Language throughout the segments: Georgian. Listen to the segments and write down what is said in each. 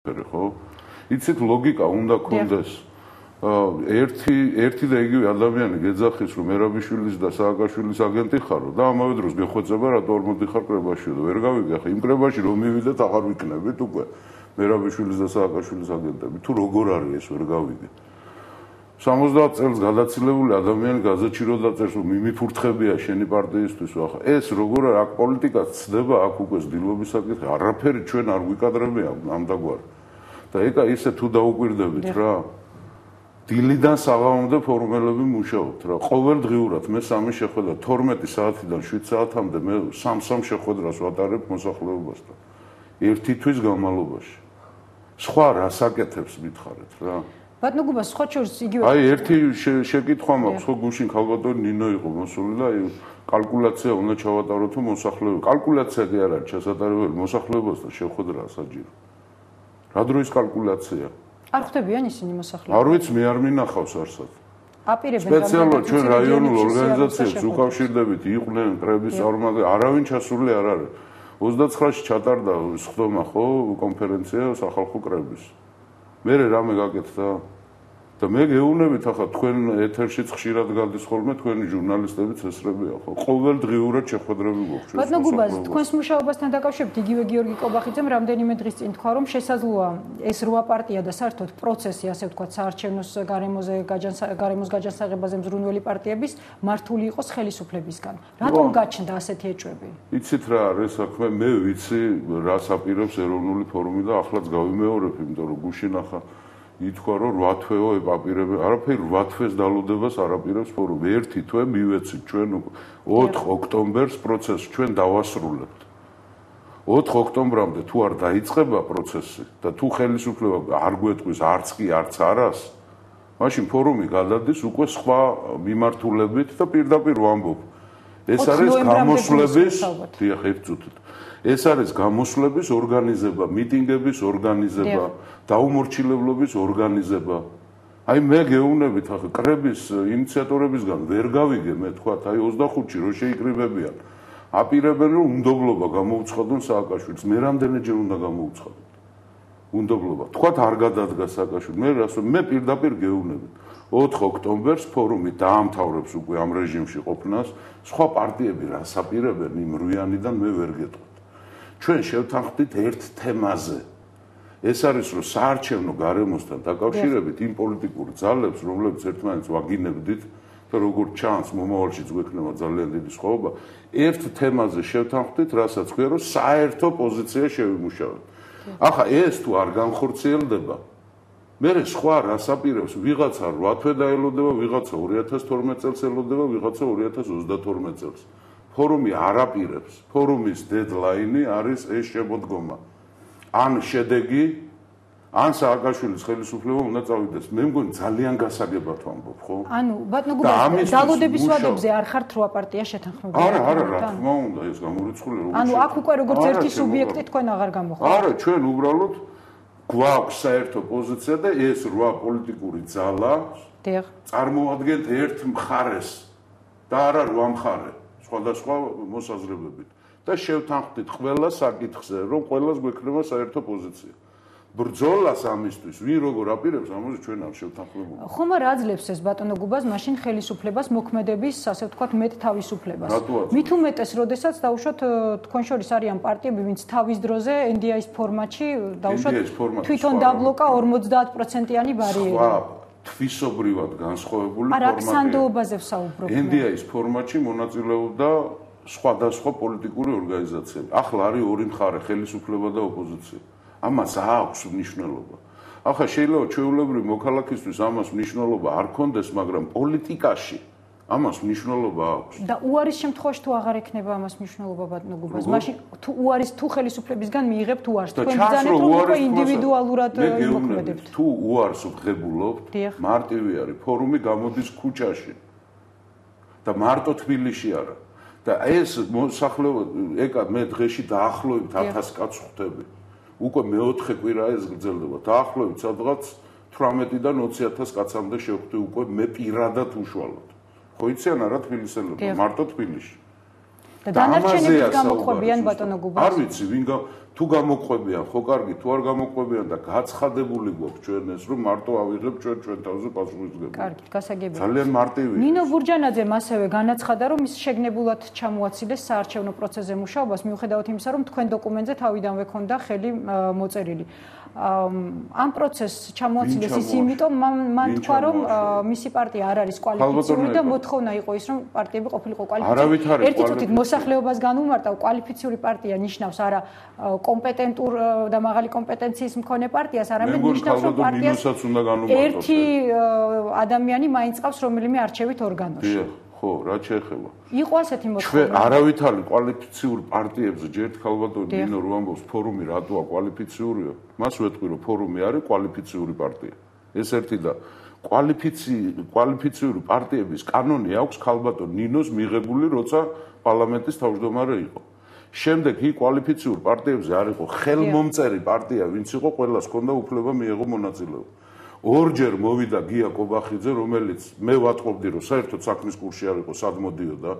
ხო? იცით ლოგიკა უნდა გქონდეს. ერთი და იგივე ადამიანი გეძახის რომ მერაბიშვილის და სააკაშვილის აგენტი ხარო და ამავე დროს გეხვეწება რატო არ მოდიხარ კრებაში და ვერ გავიგე ხა იმ კრებაში რომ მივიდეთ აღარ ვიქნებით უკვე მერაბიშვილის და სააკაშვილის აგენტები თუ როგორ არის ეს ვერ გავიგე 70 წელს გადაცილებული ადამიანი გაზეთში რო დაწერს რომ მიმიფურთხებია შენი პარტიისთვის ახლა ეს როგორ არის აქ პოლიტიკა ცდება აქ უკვე ძილობის საკითხი არაფერი ჩვენ არ ვიკადრებია ამდაგვარი და ეკა ისე თუ დაუკვირდებით რა დილიდან საღამომდე ფორმულები მუშაობთ რა ყოველდღიურად მე 3 შეხვედრა 12 საათიდან 7 საათამდე მე 3 შეხვედრას ვატარებ მოსახლეობასთან ერთი თვის განმავლობაში სხვა რას აკეთებს მითხარით რა ბატონო გუბა სხვა შორის იგივე აი ერთი შეკითხვა მაქვს ხო გუშინ ქალბატონი ნინო იყო მოსული და აი კალკულაცია უნდა ჩავატარო თუ მოსახლეობა კალკულაცია კი არ არის ჩასატარებელი მოსახლეობასთან შეხვედრაა საჯირო რა დროის კალკულაცია არ ხვდებიან ისინი მოსახლეობა არ ვიცი მე არ მინახავს არსად აპირებენ სპეციალურად ჩვენ რაიონულ ორგანიზაციებს უკავშირდებით იყვნენ კრების წარმომადგენლები არავინ ჩასული არ არის 29-ში ჩატარდა სხდომა ხო კონფერენცია სახალხო კრების მე რამე გაკეთდა და მე გეუბნებით ახლა თქვენ ეთერშიც ხშირად გადის ხოლმე თქვენი ჟურნალისტებიც ესრებია ხო ყოველდღიურად შეხვედრები გვაქვს ბატონო გუბა თქვენს მუშაობასთან დაკავშირებით იგივე გიორგი კობახიძემ რამდენიმე დღის წინ თქვა რომ შესაძლოა ეს 8 პარტია და საერთოდ პროცესი ასე ვთქვათ საარჩევნოს გარემოს გაჯანსაღებაზე მზრუნველი პარტიების მართული იყოს ხელისუფლებისგან რატომ გაჩნდა ასეთი ეჭვები იცით რა არის საქმე მე ვიცი რას აპირებს ეროვნული ფორუმი და ახლაც გავიმეორებ იმიტომ რომ გუშინ ახლა ითქვა რომ 8 თვეო ეპაპირებ არაფერი 8 თვეს დალოდებას არ აპირებს ფორუმი ერთი თვე მივეცით ჩვენ 4 ოქტომბერს პროცესს ჩვენ დავასრულებთ 4 ოქტომბრამდე თუ არ დაიწყება პროცესი და თუ ხელისუფლება არ გვეტყვის არც კი არც არას მაშინ ფორუმი გადადის უკვე სხვა მიმართულებით და პირდაპირ ვამბობ ეს არის გამოსვლების დიახ ერთ წუთით ეს არის გამოსვლების ორგანიზება, მიტინგების ორგანიზება, დაუმორჩილებლობის ორგანიზება. აი მე გეუბნებით ახლა კრების ინიციატორებისგან ვერ გავიგე მე თქვათ აი 25-ში რო შეიკრიბებიან. აპირებენ რომ უნდობლობა გამოუცხადონ სააკაშვილს. მე რამდენჯერ უნდა გამოუცხადოთ? უნდობლობა. თქვათ არ გადადგა სააკაშვილი. მე პირდაპირ გეუბნებით. 4 ოქტომბერს ფორუმი დაამთავრებს უკვე ამ რეჟიმში ყოფნას. სხვა პარტიები რას აპირებენ იმ რუიანიდან მე ვერ გეტყვი. ჩვენ შევთანხმდით ერთ თემაზე. ეს არის რომ საარჩევნო გარემოსთან დაკავშირებით იმ პოლიტიკურ ძალებს, რომლებიც ერთმანეთს ვაგინებდით და როგორც ჩანს მომავალშიც გვექნება ძალიან დიდი სხვაობა, ერთ თემაზე შევთანხმდით, რასაც ქვია რომ საერთო პოზიცია შევიმუშავოთ. ახლა ეს თუ არ განხორციელდება, მე სხვა რას აპირებს ვიღაცა 8 თვე დაელოდება, ვიღაცა 2012 წელს ელოდება, ვიღაცა 2032 წელს. ფორუმი არ აპირებს. ფორუმის დედლაინი არის ეს შემოდგომა. ან შედეგი, ან სააკაშვილის ხელისუფლება უნდა წავიდეს. მე მგონი ძალიან გასაგებად ვამბობ, ხო? ანუ ბატონო გუბა, დალოდების ვადებზე არ ხართ 8 პარტია შეთანხმებული? არა, რა თქმა უნდა, ეს გამორიცხული როგორ ანუ აქ უკვე როგორც ერთი სუბიექტი თქვენ აღარ გამოხართ. არა, ჩვენ უბრალოდ გვაქვს საერთო პოზიცია და ეს 8 პოლიტიკური ძალა წარმოადგენთ ერთ მხარეს და არა 8 მხარე. სხვადასხვა მოსაზრებებით და შევთანხმდით ყველა საკითხზე, რომ ყველას გვექნება საერთო პოზიცია. ბრძოლას ამისთვის ვინ როგორ აპირებს, ამაზე ჩვენ არ შევთანხმებული. ხომ არ აძლევს ეს ბატონო გუბას მაშინ ხელისუფლებას მოქმედების, ასე ვთქვათ, მეტ თავისუფლებას. მით უმეტეს, როდესაც დაუშვათ თქვენ შორის არიან პარტიები, ვინც თავის დროზე NDI-ის ფორმატში დაუშვათ თვითონ დაბლოკა 50%-იანი ბარიერი. თვისობრივად განსხვავებული ფორმატია. არა, სანდოობაზე ვსაუბრობ. NDI-ის ფორმატში მონაწილეობდა სხვადასხვა პოლიტიკური ორგანიზაციები. ახლა არის ორი მხარე, ხელისუფლება და ოპოზიცია. ამას აქვს მნიშვნელობა. ახლა შეიძლება ჩვეულებრივი მოქალაქისთვის ამას მნიშვნელობა არ ქონდეს, მაგრამ პოლიტიკაში ამას მნიშვნელობა აქვს. და უარის შემთხვევაში თუ აღარ ექნება ამას მნიშვნელობა ბატონო გუბას, მაშინ თუ უარის თუ ხელისუფლებისგან მიიღებთ უარს, თქვენ ბრძანეთ რომ უკვე ინდივიდუალურად მოქმედებთ. თუ უარს ვღებულობთ, მარტივი არის, ფორუმი გამოდის ქუჩაში. და მარტო თბილისში არა. და ეს მოსახლეობა, ეკა მე დღეში დაახლოებით 1000 კაცს ხვდები. უკვე მეოთხე კვირა ეს გრძელდება. დაახლოებით სადღაც 18-დან 20000 კაცამდე შევხვდი უკვე მე პირადად უშუალოდ. ხო იციან არა თბილისელები, მარტო თბილისში. და დანარჩენები გამოყვებიან ბატონო გუბას. არ ვიცი, თუ გამოყვებიან, ხო კარგი, თუ არ გამოყვებიან და გაცხადებული გვაქვს ჩვენ ეს, რომ მარტო ავიღებ ჩვენ თავზე პასუხისმგებლობა. კარგი, გასაგებია. ძალიან მარტივია. ნინო ბურჯანაძემ ასევე განაცხადა, რომ ის შეგნებულად ჩამოაცილეს საარჩევნო პროცესზე მუშაობას, მიუხედავად იმისა, რომ თქვენ დოკუმენტზე თავიდანვე ქონდა ხელი მოწერილი. ამ პროცესს ჩამოაცილეს ის იმიტომ, მან თქვა, რომ მისი პარტია არ არის კვალიფიციური და მოთხოვნა იყო ის, რომ პარტიები ყოფილიყო კვალიფიციური. ერთი წუთით მოსახლეობას განუმარტავ, კვალიფიციური პარტია ნიშნავს არა კომპეტენტურ და მაღალი კომპეტენციის მქონე პარტიას, არამედ ნიშნავს, რომ პარტიას ერთი ადამიანი მაინც ყავს რომელიმე არჩევით ორგანოში. ხო, რაც შეეხება. იყო ასეთი მოთხოვნა. ჩვენ არავითარი კვალიფიციურ პარტიებზე ჯერ ქალბატონი ნინო რო ამბობს ფორუმი რატოა კვალიფიციურია, მას ვეთქვი რომ ფორუმი არის კვალიფიციური პარტია. ეს ერთი და კვალიფიციური პარტიების კანონი აქვს ქალბატონ ნინოს მიღებული, როცა პარლამენტის თავმჯდომარე იყო. შემდეგ ის კვალიფიციურ პარტიებზე არ იყო ხელმომწერი პარტია, ვინც იყო, ყველას ჰქონდა უფლება მიეღო მონაწილეობა. ორჯერ მოვიდა გია კობახიძე, რომელიც მე ვატყობდი, რომ საერთოდ საქმის კურსში არ იყო, სად მოდიოდა.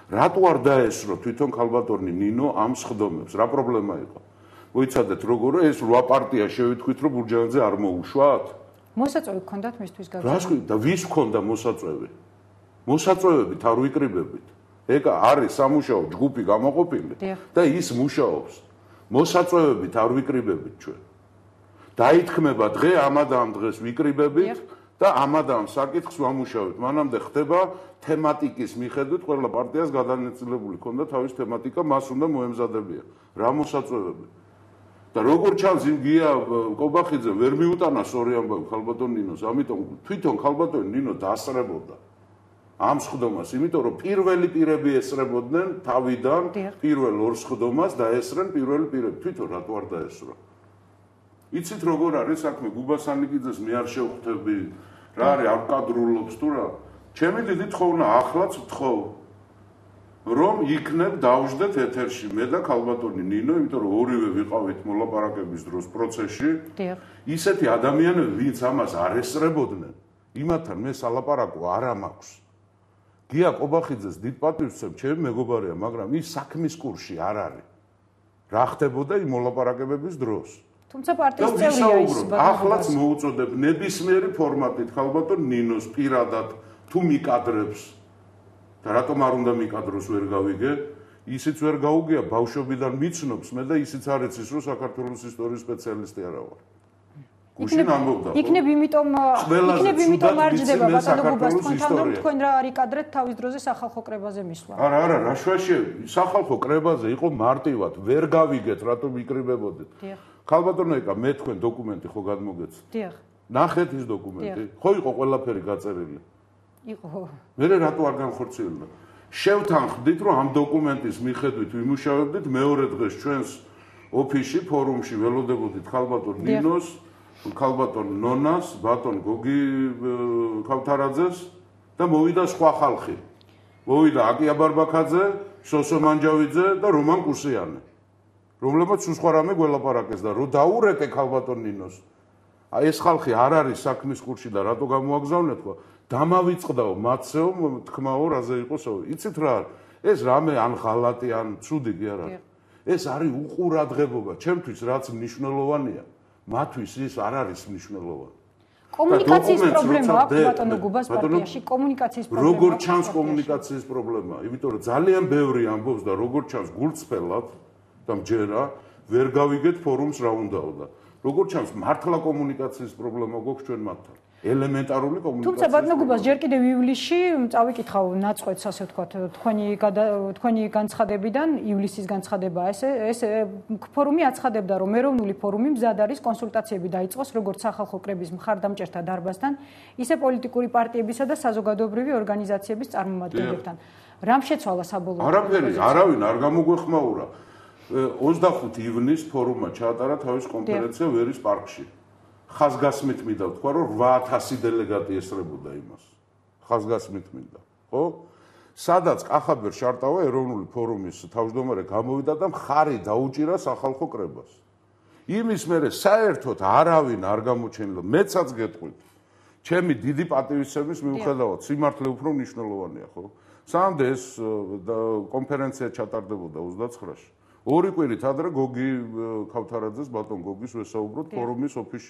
რატო არ დაესრო თვითონ ქალბატონი ნინო ამ სხდომებს? რა პრობლემა იყო? მოიცადეთ როგორ ეს 8 პარტია შევიტყვით, რომ ბურჯანაძე არ მოუშვათ? მოსაწვევი გქონდათ მისთვის გაგზავნა. რას ქვი და ვის ჰქონდა მოსაწვევი? მოსაწვევებით არ ვიკრიბებით. ეგ არის სამუშაო ჯგუფი გამოყოფილი და ის მუშაობს. მოსაწვევებით არ ვიკრიბებით ჩვენ. დაითქმება დღე ამადამ დღეს ვიკრიბებით და ამადამ საკითხს ვამუშავებთ. მანამდე ხდება თემატიკის მიხედვით ყველა პარტიას გადანაწილებული ქონდა თავის თემატიკა, მას უნდა მოემზადებია. რა მოსაწვევები? და როგორ ჩანს იმ გია კობახიძე ვერ მიუტანა სწორი ამბავი ქალბატონ ნინოს, ამიტომ თვითონ ქალბატონ ნინო დაასწრებოდა ამ სხდომას, იმიტომ რომ პირველი პირები ესწრებოდნენ თავიდან პირველ ორ სხდომას დაესწრენ პირველი პირები. თვითონ რატო არ დაესწრო? იცით როგორ არის საქმე? გუბასანიკიძეს მე არ შევხვდები, რა არის არ კადრულობს თუ რა? ჩემი დიდი თხოვნა ახლაც ვთხოვ, რომ იქნებ დავждეთ ეთერში მე და ქალბატონი ნინო, იმიტომ რომ ორივე ვიყავით მოლაპარაკების დროს პროცესში. ისეთი ადამიანები, ვინც ამას არ ესწრებოდნენ, იმათთან მე სალაპარაკო არ მაქვს. გია კობახიძეს დიდ პატივს ვცემ, ჩემი მეგობარია, მაგრამ ის საქმის კურსში არ არის. რა ხდებოდა იმ მოლაპარაკებების დროს? თუმცა პარტიის წევრია ის. ახლაც მოუწოდებ ნებისმიერი ფორმატით ქალბატონ ნინოს პირადად თუ მიკადრებს და რატომ არ უნდა მიკადროს ვერ გავიგე? ისიც ვერ გაუგია, ბავშვობიდან მიცნობს მე და ისიც არ იცის, რომ საქართველოს ისტორიის სპეციალისტი არა ვარ. გუშინ ამბობდა. იქნებ იმიტომ არ ჯდება ბატონო გუბას თქვენთან, რომ თქვენ რა არ იკადრეთ თავის დროზე სახალხო კრებაზე მისვლა. არა, რა შვაში სახალხო კრებაზე იყო მარტივად, ვერ გავიგეთ, რატომ იკრიბებოდეთ. ქალბატონო ეკა მე თქვენ დოკუმენტი ხო გადმოგეცით? დიახ. ნახეთ ის დოკუმენტი. ხო იყო ყველაფერი გაწერილი? იყო. მე რატო არ განხორციელდა? შევთანხმდით, რომ ამ დოკუმენტის მიხედვით ვიმუშავებდით, მეორე დღეს ჩვენს ოფისში, ფორუმში ველოდებოდით ქალბატონ ნინოს, ქალბატონ ნონას, ბატონ გოგი ქავთარაძეს და მოვიდა სხვა ხალხი. მოვიდა აკია ბარბაქაძე, სოსო მანჯავიძე და რომან კუსიანი. რომლებმაც სხვა რამე გველაპარაკეს და რო დაურეკე ქალბატონ ნინოს. აი ეს ხალხი არ არის საქმის კურსში და რატო გამოაგზავნეთ ხო? დამავიწყდაო მათსეო თქმაო რაზე იყოს. იცით რა არის? ეს რამე ან ღალატი ან ცუდი კი არ არის. ეს არის უყურადღებობა. ჩემთვის რაც მნიშვნელოვანია, მათთვის ის არ არის მნიშვნელოვანი. კომუნიკაციის პრობლემა აქვს ბატონო გუბას პარტიაში, კომუნიკაციის პრობლემა. როგორ ჩანს კომუნიკაციის პრობლემა? იმიტომ რომ ძალიან ბევრი ამბობს და როგორ ჩანს გულწრფელად და მჯერა ვერ გავიგეთ ფორუმს რა უნდაო და როგორ ჩანს მართლა კომუნიკაციის პრობლემა გვაქვს ჩვენ მათთან. ელემენტარული კომუნიკაცია. თუმცა ბატონო გუბას ჯერ კიდევ ივლისში წავიკითხავ ნაწყვეტს, ასე ვთქვათ, თქვენი განცხადებიდან, ივლისის განცხადებაა ეს ფორუმი აცხადებდა, რომ ეროვნული ფორუმი მზად არის კონსულტაციები დაიწყოს როგორც სახალხო კრების მხარდამჭერთა დარბაზთან, ისე პოლიტიკური პარტიებისა და საზოგადოებრივი ორგანიზაციების წარმომადგენლებთან. რამ შეცვალა საბოლოო? არაფერი, არავინ არ გამოგვეხმაურა. 25 ივნისს ფორუმმა ჩაატარა თავის კონფერენცია ვერის პარკში. ხაზგასმით მინდა ვთქვა, რომ 8000 დელეგატი ესწრებოდა იმას. ხაზგასმით მინდა, ხო? სადაც კახაბერ შარტავა ეროვნული ფორუმის თავმჯდომარე გამოვიდა და მხარი დაუჭირა სახალხო კრებას. იმის მერე საერთოდ არავინ არ გამოჩენილა, მეცაც გეტყვით. ჩემი დიდი პატივისცემის მიუხედავად, სიმართლე უფრო მნიშვნელოვანია, ხო? სამდე ეს კონფერენცია ჩატარდებოდა 29-ში. ორი კვირით ადრე გოგი ქავთარაძეს ბატონ გოგის ვესაუბროთ ფორუმის ოფისში.